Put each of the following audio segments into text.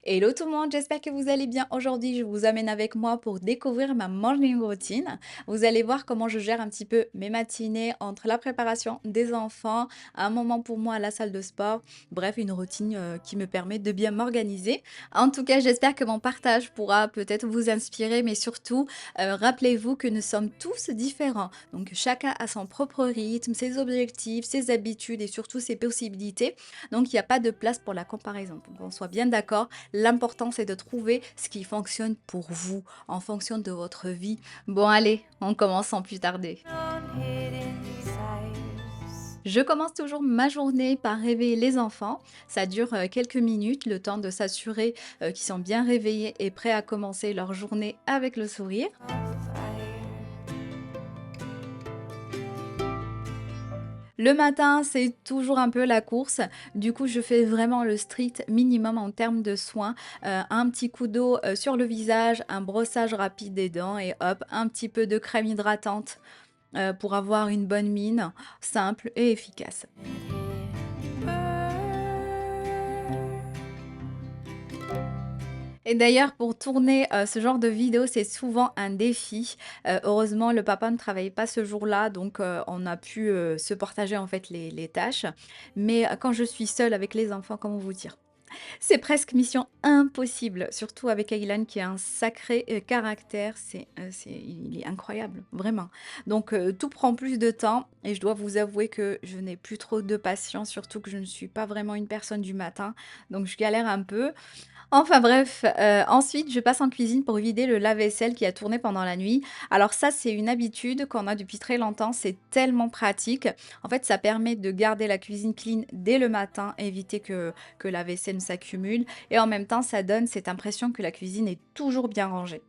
Hello tout le monde, j'espère que vous allez bien. Aujourd'hui, je vous amène avec moi pour découvrir ma morning routine. Vous allez voir comment je gère un petit peu mes matinées entre la préparation des enfants, un moment pour moi à la salle de sport. Bref, une routine qui me permet de bien m'organiser. En tout cas, j'espère que mon partage pourra peut-être vous inspirer, mais surtout, rappelez-vous que nous sommes tous différents. Donc, chacun a son propre rythme, ses objectifs, ses habitudes et surtout ses possibilités. Donc, il n'y a pas de place pour la comparaison. Pour qu'on soit bien d'accord. L'important, c'est de trouver ce qui fonctionne pour vous, en fonction de votre vie. Bon, allez, on commence sans plus tarder. Je commence toujours ma journée par réveiller les enfants. Ça dure quelques minutes, le temps de s'assurer qu'ils sont bien réveillés et prêts à commencer leur journée avec le sourire. Le matin, c'est toujours un peu la course. Du coup, je fais vraiment le strict minimum en termes de soins. Un petit coup d'eau sur le visage, un brossage rapide des dents et hop, un petit peu de crème hydratante pour avoir une bonne mine, simple et efficace. Et d'ailleurs, pour tourner ce genre de vidéo, c'est souvent un défi. Heureusement, le papa ne travaillait pas ce jour-là, donc on a pu se partager en fait les tâches. Mais quand je suis seule avec les enfants, comment vous dire? C'est presque mission impossible, surtout avec Aylan qui a un sacré caractère. Il est incroyable, vraiment. Donc tout prend plus de temps et je dois vous avouer que je n'ai plus trop de patience, surtout que je ne suis pas vraiment une personne du matin. Donc je galère un peu. Enfin bref, ensuite je passe en cuisine pour vider le lave-vaisselle qui a tourné pendant la nuit. Alors ça, c'est une habitude qu'on a depuis très longtemps, c'est tellement pratique. En fait, ça permet de garder la cuisine clean dès le matin, éviter que la vaisselle ne s'accumule et en même temps, ça donne cette impression que la cuisine est toujours bien rangée.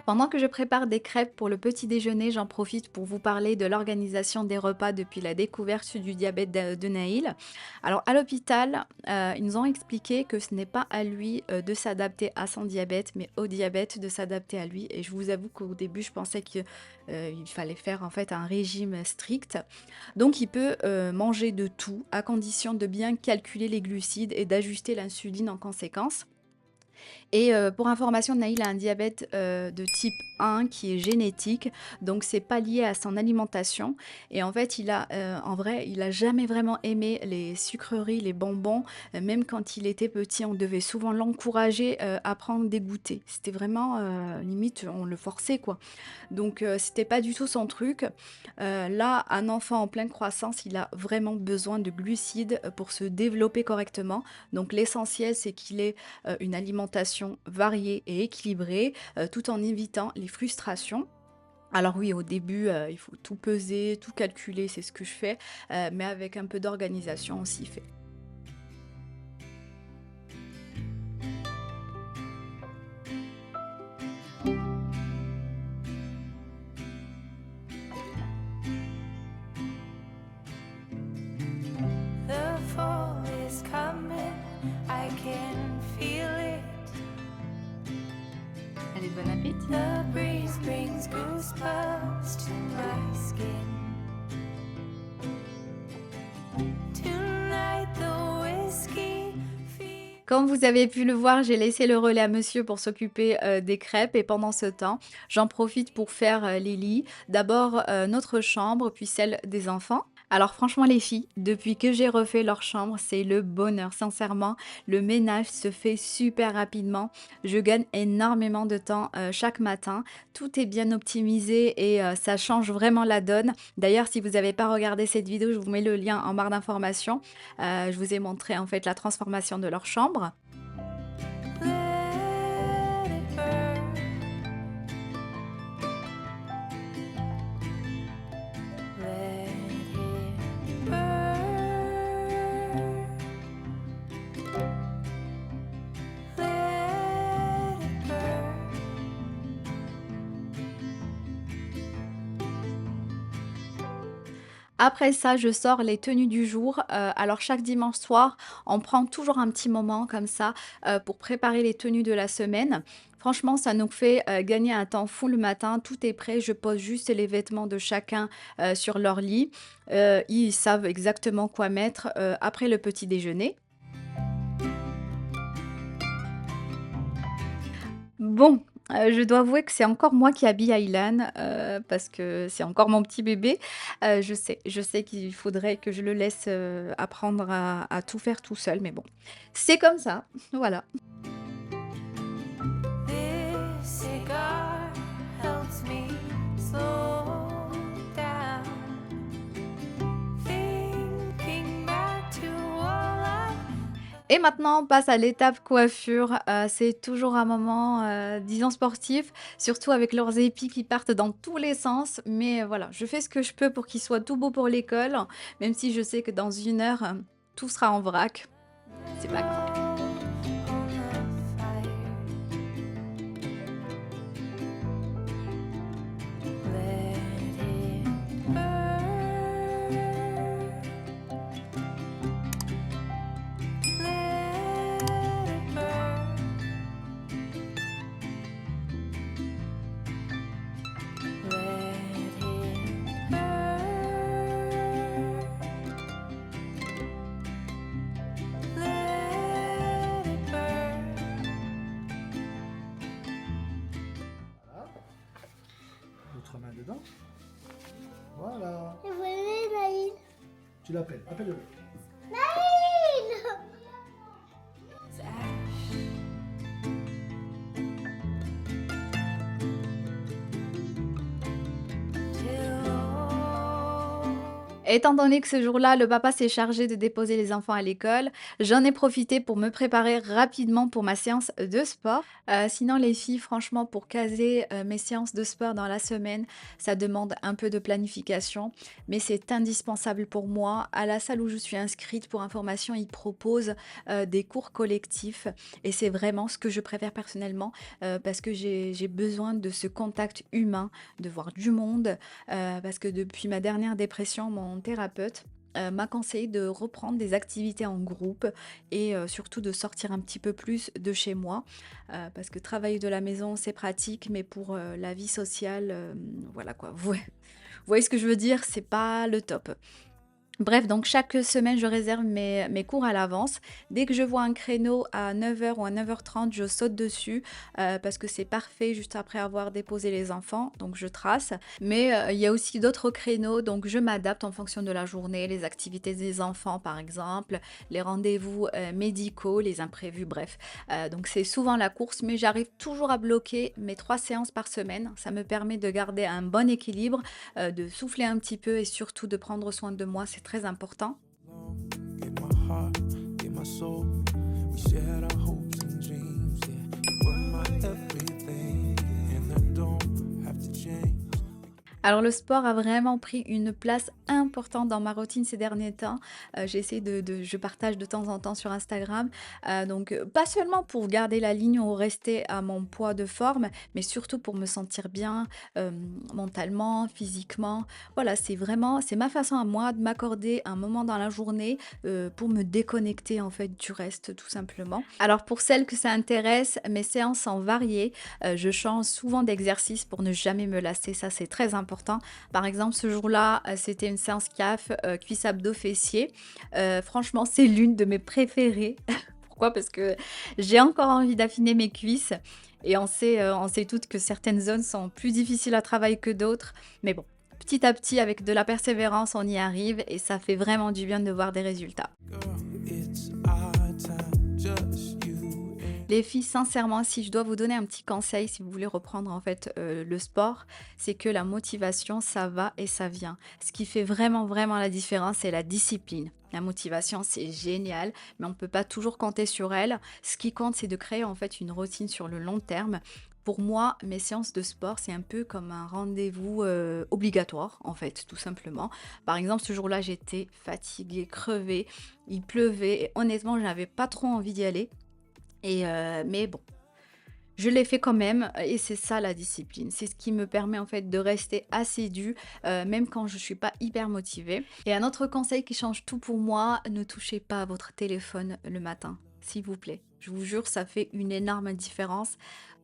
Pendant que je prépare des crêpes pour le petit déjeuner, j'en profite pour vous parler de l'organisation des repas depuis la découverte du diabète de Naïl. Alors à l'hôpital, ils nous ont expliqué que ce n'est pas à lui de s'adapter à son diabète, mais au diabète de s'adapter à lui. Et je vous avoue qu'au début, je pensais qu'il fallait faire en fait un régime strict. Donc il peut manger de tout à condition de bien calculer les glucides et d'ajuster l'insuline en conséquence. Et pour information, Naïl a un diabète, de type 1 qui est génétique, donc c'est pas lié à son alimentation et en fait, en vrai, il a jamais vraiment aimé les sucreries, les bonbons, même quand il était petit, on devait souvent l'encourager, à prendre des goûters. C'était vraiment, limite, on le forçait, quoi. Donc c'était pas du tout son truc. Là, un enfant en pleine croissance, il a vraiment besoin de glucides, pour se développer correctement. Donc l'essentiel, c'est qu'il ait, une alimentation variée et équilibrée, tout en évitant les frustrations. Alors oui, au début, il faut tout peser, tout calculer, c'est ce que je fais, mais avec un peu d'organisation, on s'y fait. The fall is coming, I can feel it. Allez, bon appétit! The breeze brings goosebumps to my skin. Tonight the whiskey feels. Comme vous avez pu le voir, j'ai laissé le relais à monsieur pour s'occuper, des crêpes et pendant ce temps, j'en profite pour faire, les lits. D'abord, notre chambre, puis celle des enfants. Alors franchement les filles, depuis que j'ai refait leur chambre, c'est le bonheur. Sincèrement, le ménage se fait super rapidement. Je gagne énormément de temps, chaque matin. Tout est bien optimisé et ça change vraiment la donne. D'ailleurs, si vous n'avez pas regardé cette vidéo, je vous mets le lien en barre d'informations. Je vous ai montré en fait la transformation de leur chambre. Let it burn. Let it burn. Let it burn. Après ça, je sors les tenues du jour. Alors chaque dimanche soir, on prend toujours un petit moment comme ça, pour préparer les tenues de la semaine. Franchement, ça nous fait, gagner un temps fou le matin. Tout est prêt, je pose juste les vêtements de chacun, sur leur lit. Ils savent exactement quoi mettre, après le petit déjeuner. Bon, je dois avouer que c'est encore moi qui habille Aylan, parce que c'est encore mon petit bébé. Je sais qu'il faudrait que je le laisse, apprendre à tout faire tout seul, mais bon, c'est comme ça, voilà. This cigar helps me slow down. Thinking back to all I Et maintenant, on passe à l'étape coiffure. C'est toujours un moment, disons sportif, surtout avec leurs épis qui partent dans tous les sens. Mais voilà, je fais ce que je peux pour qu'ils soient tout beaux pour l'école, même si je sais que dans 1 heure, tout sera en vrac. C'est pas grave. on the fire. Let it burn. Let it burn. Let it burn. Let it burn. Voilà. L'autre main dedans. Voilà. Je voulais Naïl. Tu l'appelles. Appelle-le. Naïl. Ash. Till Étant donné que ce jour-là, le papa s'est chargé de déposer les enfants à l'école, j'en ai profité pour me préparer rapidement pour ma séance de sport. Sinon les filles, franchement, pour caser, mes séances de sport dans la semaine, ça demande un peu de planification, mais c'est indispensable pour moi. À la salle où je suis inscrite, pour information, ils proposent, des cours collectifs et c'est vraiment ce que je préfère personnellement, parce que j'ai besoin de ce contact humain, de voir du monde, parce que depuis ma dernière dépression, mon thérapeute, m'a conseillé de reprendre des activités en groupe et surtout de sortir un petit peu plus de chez moi, parce que travailler de la maison, c'est pratique, mais pour, la vie sociale, voilà quoi. Vous voyez ce que je veux dire? C'est pas le top. Bref, donc chaque semaine, je réserve mes cours à l'avance. Dès que je vois un créneau à 9 heures ou à 9h30, je saute dessus, parce que c'est parfait juste après avoir déposé les enfants, donc je trace. Mais il y a aussi d'autres créneaux, donc je m'adapte en fonction de la journée, les activités des enfants par exemple, les rendez-vous médicaux, les imprévus, bref. Donc c'est souvent la course, mais j'arrive toujours à bloquer mes 3 séances par semaine. Ça me permet de garder un bon équilibre, de souffler un petit peu et surtout de prendre soin de moi, c'est très important. Get my heart, get my soul. We shared our hopes and dreams, yeah. You were my everything, and that don't have to change. Alors le sport a vraiment pris une place importante dans ma routine ces derniers temps. J'essaie je partage de temps en temps sur Instagram, donc pas seulement pour garder la ligne ou rester à mon poids de forme, mais surtout pour me sentir bien, mentalement, physiquement. Voilà, c'est ma façon à moi de m'accorder un moment dans la journée, pour me déconnecter en fait du reste tout simplement. Alors pour celles que ça intéresse, mes séances sont variées, je change souvent d'exercice pour ne jamais me lasser, ça c'est très important. Par exemple, ce jour-là, c'était une séance CAF, cuisses, abdos, fessiers. Franchement, c'est l'une de mes préférées. Pourquoi? Parce que j'ai encore envie d'affiner mes cuisses et on sait toutes que certaines zones sont plus difficiles à travailler que d'autres. Mais bon, petit à petit, avec de la persévérance, on y arrive et ça fait vraiment du bien de voir des résultats. Girl, it's our time, just you and Les filles, sincèrement, si je dois vous donner un petit conseil, si vous voulez reprendre en fait le sport, c'est que la motivation, ça va et ça vient. Ce qui fait vraiment, vraiment la différence, c'est la discipline. La motivation, c'est génial, mais on ne peut pas toujours compter sur elle. Ce qui compte, c'est de créer en fait une routine sur le long terme. Pour moi, mes séances de sport, c'est un peu comme un rendez-vous obligatoire, en fait, tout simplement. Par exemple, ce jour-là, j'étais fatiguée, crevée, il pleuvait, et honnêtement, je n'avais pas trop envie d'y aller. Mais bon, Je l'ai fait quand même et c'est ça la discipline. C'est ce qui me permet en fait de rester assidue, même quand je suis pas hyper motivée. Et un autre conseil qui change tout pour moi, ne touchez pas à votre téléphone le matin, s'il vous plaît. Je vous jure, ça fait une énorme différence.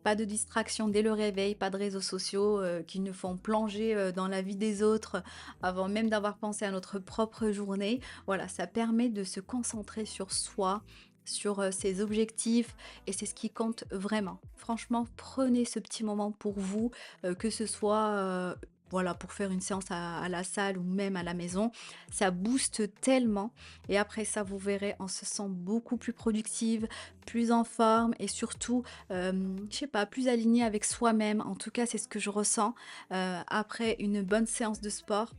Pas de distraction dès le réveil, pas de réseaux sociaux qui nous font plonger dans la vie des autres avant même d'avoir pensé à notre propre journée. Voilà, ça permet de se concentrer sur soi, sur ses objectifs et c'est ce qui compte vraiment. Franchement, prenez ce petit moment pour vous, que ce soit voilà, pour faire une séance à la salle ou même à la maison. Ça booste tellement et après ça, vous verrez, on se sent beaucoup plus productive, plus en forme et surtout, je sais pas, plus aligné avec soi-même. En tout cas, c'est ce que je ressens après une bonne séance de sport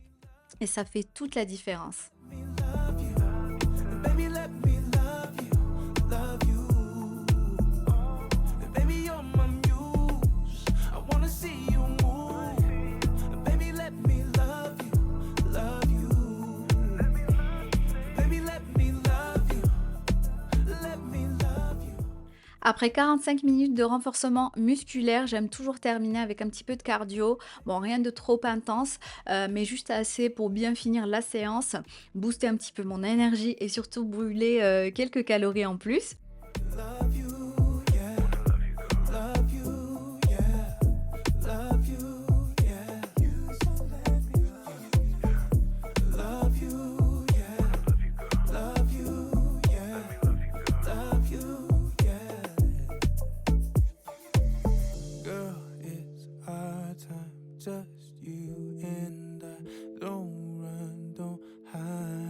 et ça fait toute la différence. love you. Baby, let me love you. Baby, you're my muse. I wanna see you move. Baby, let me love you, love you. Baby, let me love you, let me love you. Après 45 minutes de renforcement musculaire, j'aime toujours terminer avec un petit peu de cardio. Bon, rien de trop intense, mais juste assez pour bien finir la séance, booster un petit peu mon énergie et surtout brûler quelques calories en plus. Love you, yeah. Love you, yeah. Love you, yeah. Love you, yeah. Love you, yeah. Love you, yeah. Girl, it's our time, just you and I. Don't run, don't hide.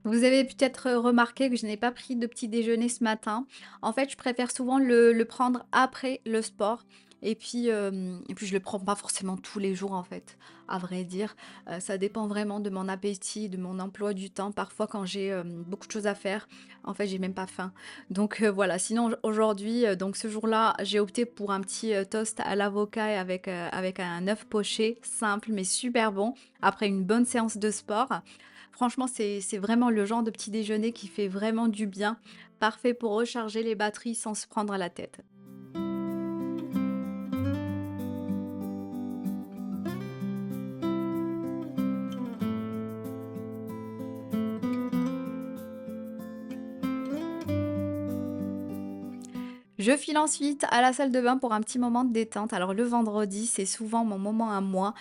Vous avez peut-être remarqué que je n'ai pas pris de petit déjeuner ce matin. En fait, je préfère souvent le prendre après le sport. Et puis je le prends pas forcément tous les jours en fait, à vrai dire. Ça dépend vraiment de mon appétit, de mon emploi du temps. Parfois quand j'ai beaucoup de choses à faire, en fait j'ai même pas faim. Donc voilà, sinon aujourd'hui, donc ce jour-là, j'ai opté pour un petit toast à l'avocat et avec un œuf poché, simple mais super bon, après une bonne séance de sport. Franchement, c'est vraiment le genre de petit déjeuner qui fait vraiment du bien, parfait pour recharger les batteries sans se prendre la tête. Je file ensuite à la salle de bain pour un petit moment de détente. Alors le vendredi, c'est souvent mon moment à moi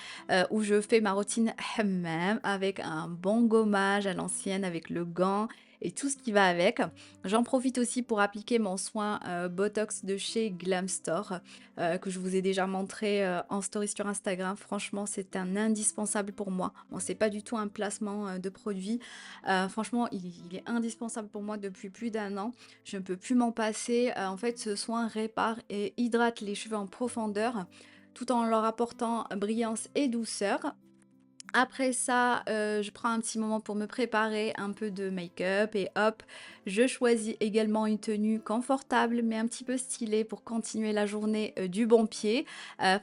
où je fais ma routine hammam avec un bon gommage à l'ancienne, avec le gant et tout ce qui va avec. J'en profite aussi pour appliquer mon soin Botox de chez Glam Store que je vous ai déjà montré en story sur Instagram. Franchement, c'est un indispensable pour moi. Bon, c'est pas du tout un placement de produit. Franchement, il est indispensable pour moi depuis plus d'un an. Je ne peux plus m'en passer. En fait, ce soin répare et hydrate les cheveux en profondeur tout en leur apportant brillance et douceur. Après ça, je prends un petit moment pour me préparer un peu de make-up et hop, je choisis également une tenue confortable mais un petit peu stylée pour continuer la journée du bon pied.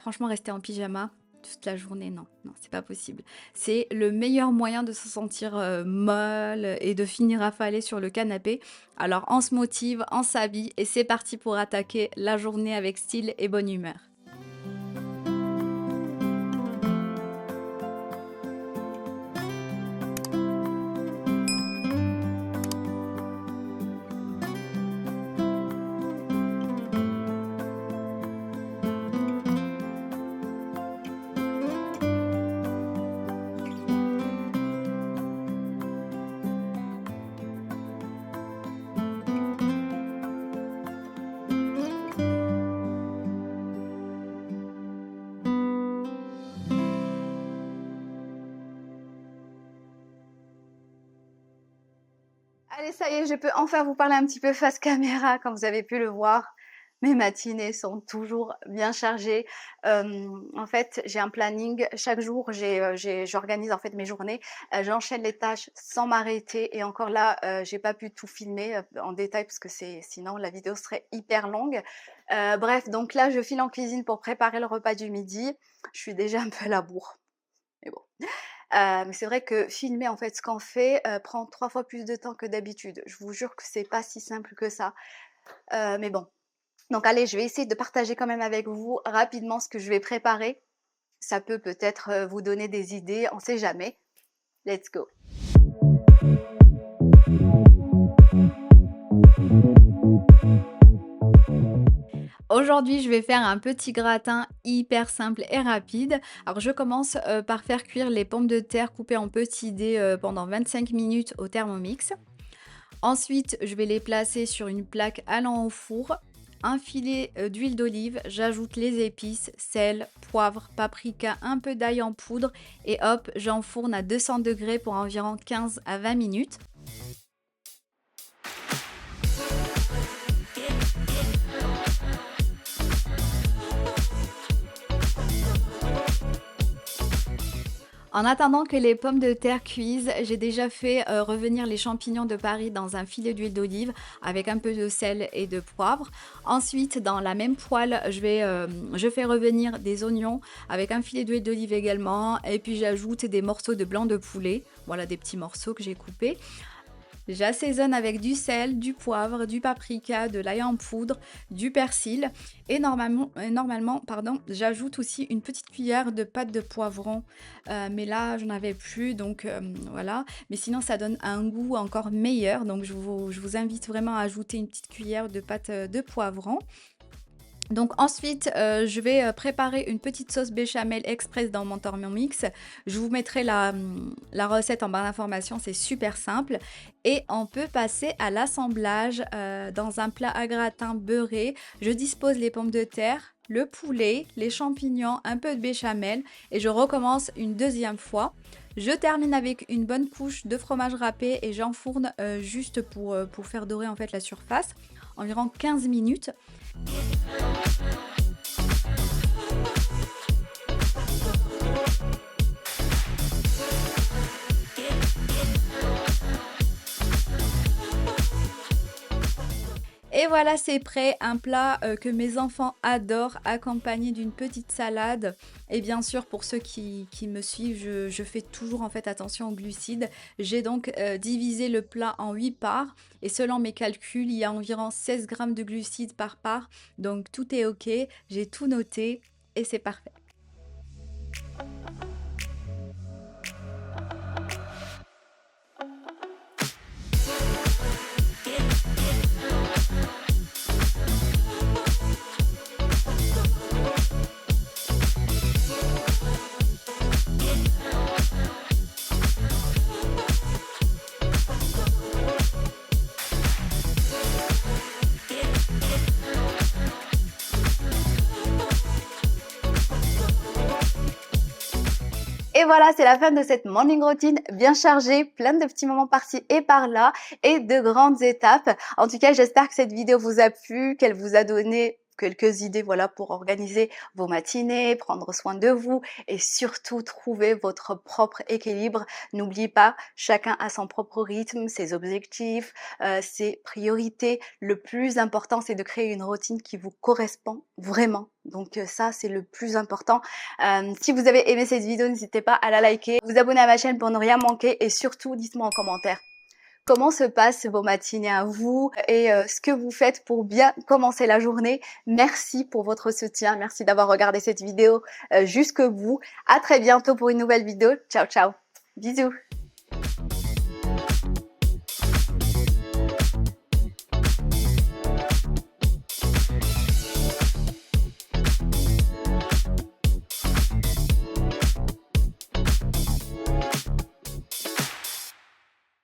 Franchement, rester en pyjama toute la journée, non, non, c'est pas possible. C'est le meilleur moyen de se sentir molle et de finir affalée sur le canapé. Alors on se motive, on s'habille et c'est parti pour attaquer la journée avec style et bonne humeur. Allez, ça y est, je peux enfin vous parler un petit peu face caméra, comme vous avez pu le voir. Mes matinées sont toujours bien chargées. En fait, j'ai un planning. Chaque jour, j'organise en fait mes journées. J'enchaîne les tâches sans m'arrêter. Et encore là, j'ai pas pu tout filmer en détail parce que sinon la vidéo serait hyper longue. Bref, donc là, je file en cuisine pour préparer le repas du midi. Je suis déjà un peu à la bourre. Mais bon. Mais c'est vrai que filmer en fait ce qu'on fait prend 3 fois plus de temps que d'habitude. Je vous jure que c'est pas si simple que ça. Mais bon. Donc allez, je vais essayer de partager quand même avec vous rapidement ce que je vais préparer. Ça peut peut-être vous donner des idées, on sait jamais. Let's go! Aujourd'hui, je vais faire un petit gratin hyper simple et rapide. Alors, je commence par faire cuire les pommes de terre coupées en petits dés pendant 25 minutes au Thermomix. Ensuite, je vais les placer sur une plaque allant au four. Un filet d'huile d'olive, j'ajoute les épices, sel, poivre, paprika, un peu d'ail en poudre et hop, j'enfourne à 200 degrés pour environ 15 à 20 minutes. En attendant que les pommes de terre cuisent, j'ai déjà fait revenir les champignons de Paris dans un filet d'huile d'olive avec un peu de sel et de poivre. Ensuite, dans la même poêle, je fais revenir des oignons avec un filet d'huile d'olive également. Et puis j'ajoute des morceaux de blanc de poulet, voilà des petits morceaux que j'ai coupés. J'assaisonne avec du sel, du poivre, du paprika, de l'ail en poudre, du persil et normalement, j'ajoute aussi une petite cuillère de pâte de poivron. Mais là, j'en avais plus, donc voilà. Mais sinon, ça donne un goût encore meilleur. Donc, je vous invite vraiment à ajouter une petite cuillère de pâte de poivron. Donc ensuite, je vais préparer une petite sauce béchamel express dans mon Thermomix. Je vous mettrai la recette en barre d'informations, c'est super simple. Et on peut passer à l'assemblage dans un plat à gratin beurré. Je dispose les pommes de terre, le poulet, les champignons, un peu de béchamel et je recommence une deuxième fois. Je termine avec une bonne couche de fromage râpé et j'enfourne juste pour faire dorer en fait la surface, environ 15 minutes. Et voilà, c'est prêt, un plat que mes enfants adorent, accompagné d'une petite salade. Et bien sûr, pour ceux qui me suivent, je fais toujours en fait attention aux glucides. J'ai donc divisé le plat en 8 parts et selon mes calculs, il y a environ 16 grammes de glucides par part. Donc tout est ok, j'ai tout noté et c'est parfait. Et voilà, c'est la fin de cette morning routine bien chargée, plein de petits moments par-ci et par-là et de grandes étapes. En tout cas, j'espère que cette vidéo vous a plu, qu'elle vous a donné quelques idées voilà, pour organiser vos matinées, prendre soin de vous et surtout trouver votre propre équilibre. N'oubliez pas, chacun a son propre rythme, ses objectifs, ses priorités. Le plus important, c'est de créer une routine qui vous correspond vraiment. Donc ça, c'est le plus important. Si vous avez aimé cette vidéo, n'hésitez pas à la liker, vous abonner à ma chaîne pour ne rien manquer et surtout, dites-moi en commentaire comment se passent vos matinées à vous et ce que vous faites pour bien commencer la journée. Merci pour votre soutien, merci d'avoir regardé cette vidéo jusqu'au bout. À très bientôt pour une nouvelle vidéo. Ciao, ciao. Bisous.